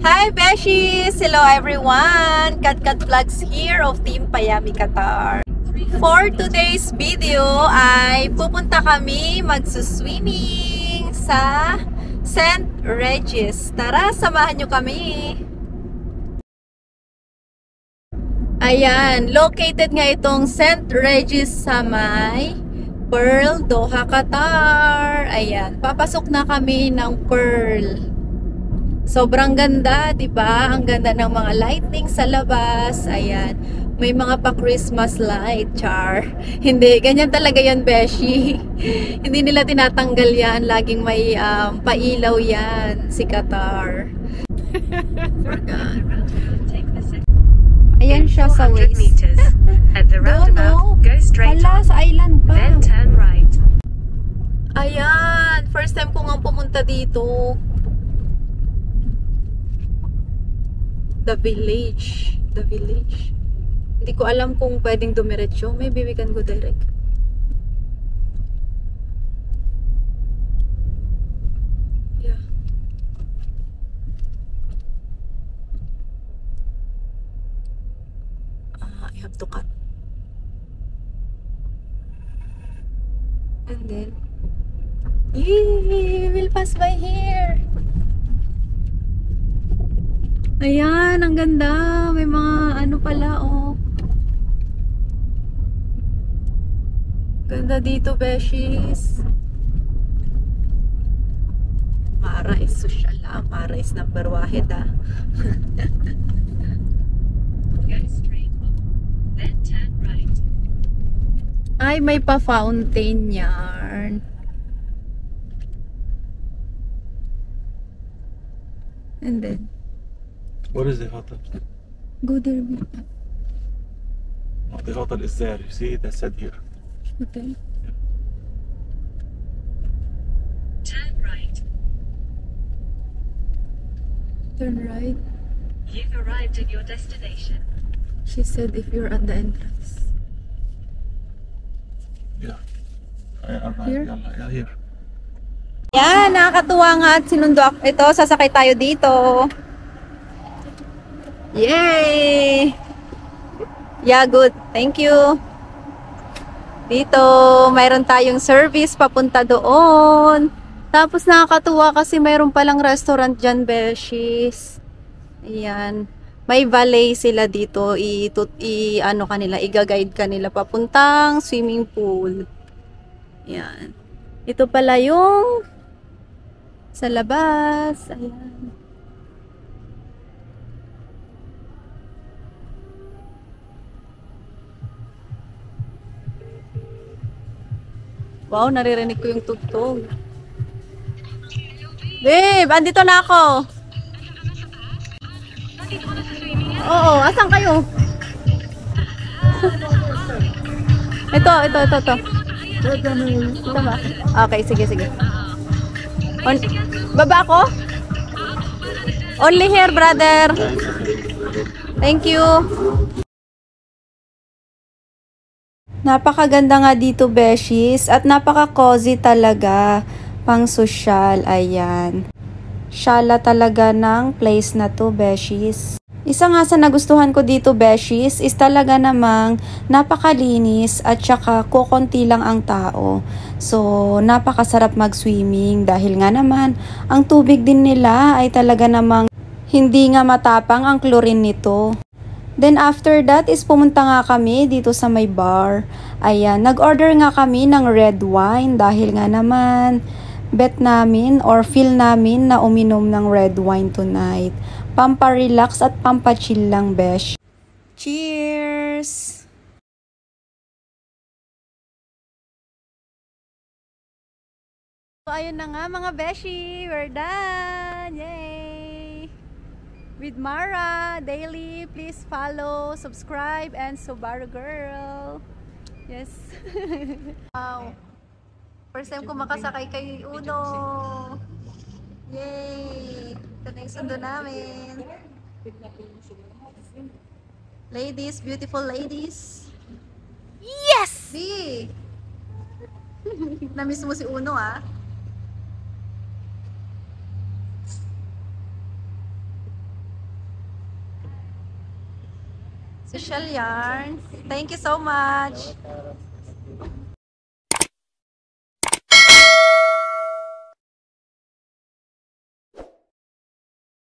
Hi Beshies! Hello everyone! Kat Vlogs here of Team Payami Qatar. For today's video ay pupunta kami magsuswimming sa St. Regis. Tara, samahan nyo kami! Ayan, located nga itong St. Regis sa may Pearl, Doha, Qatar. Ayan, papasok na kami ng Pearl. Sobrang ganda, 'di ba? Ang ganda ng mga lightning sa labas. Ayan. May mga pa-Christmas light, char. Hindi, ganyan talaga 'yan, Beshi. Hindi nila tinatanggal 'yan. Laging may pailaw 'yan si Qatar. Ayan siya sa waist. Doon, no? Hala, sa island pa. Then turn right. Ayan, first time ko nga pumunta dito. The village. The village. Hindi ko alam kung pwedeng dumiretso. Maybe we can go direct. Yeah. I have to cut. And then, yay! We'll pass by here. Ayan, ang ganda. May mga ano pala, oh. Ganda dito, Beshies. Mara is social, ah. Mara is number wahid, ah. Go straight on. Then turn right. Ay, may pa-fountain yarn. And then, what is the hotel? go there. Oh, the hotel is there. You see, that's said here. Hotel. Turn right. Turn right. You've arrived at your destination. She said if you're at the entrance. Yeah. Here? Yeah, here. Yan, nakakatuwa nga at sinundo ako. Ito, sasakay tayo dito. Yay! Yeah, good. Thank you. Dito, mayroon tayong service papunta doon. Tapos nakakatuwa kasi mayroon palang restaurant dyan, Beshies. Ayan. May valet sila dito. Ano kanila, i-guide kanila papuntang swimming pool. Ayan. Ito pala yung sa labas. Ayan. Wow, naririnig ko yung tugtog. Babe, andito na ako. Oo, asan kayo? Ito. Ito ba? Okay, sige. Baba ako? Only here, brother. Thank you. Napakaganda nga dito, Beshies. At napaka-cozy talaga. Pang social. Ayan. Shala talaga ng place na to, Beshies. Isa nga sa nagustuhan ko dito, Beshies, is talaga namang napakalinis at saka kukonti lang ang tao. So, napakasarap mag-swimming dahil nga naman, ang tubig din nila ay talaga namang hindi nga matapang ang chlorine nito. Then after that is pumunta nga kami dito sa may bar. Ayan, nag-order nga kami ng red wine dahil nga naman bet namin or feel namin na uminom ng red wine tonight. Pampa-relax at pampa-chill lang, besh. Cheers! So, ayun na nga mga beshi, we're done! Yay! With Mara daily, please follow, subscribe, and Subaru Girl. Yes. Wow. First time ko makasakay kay Uno. Yay! Ito na yung sundo namin. Ladies, beautiful ladies. Yes! B! Namiss mo si Uno, ah. Social yarn. Thank you so much.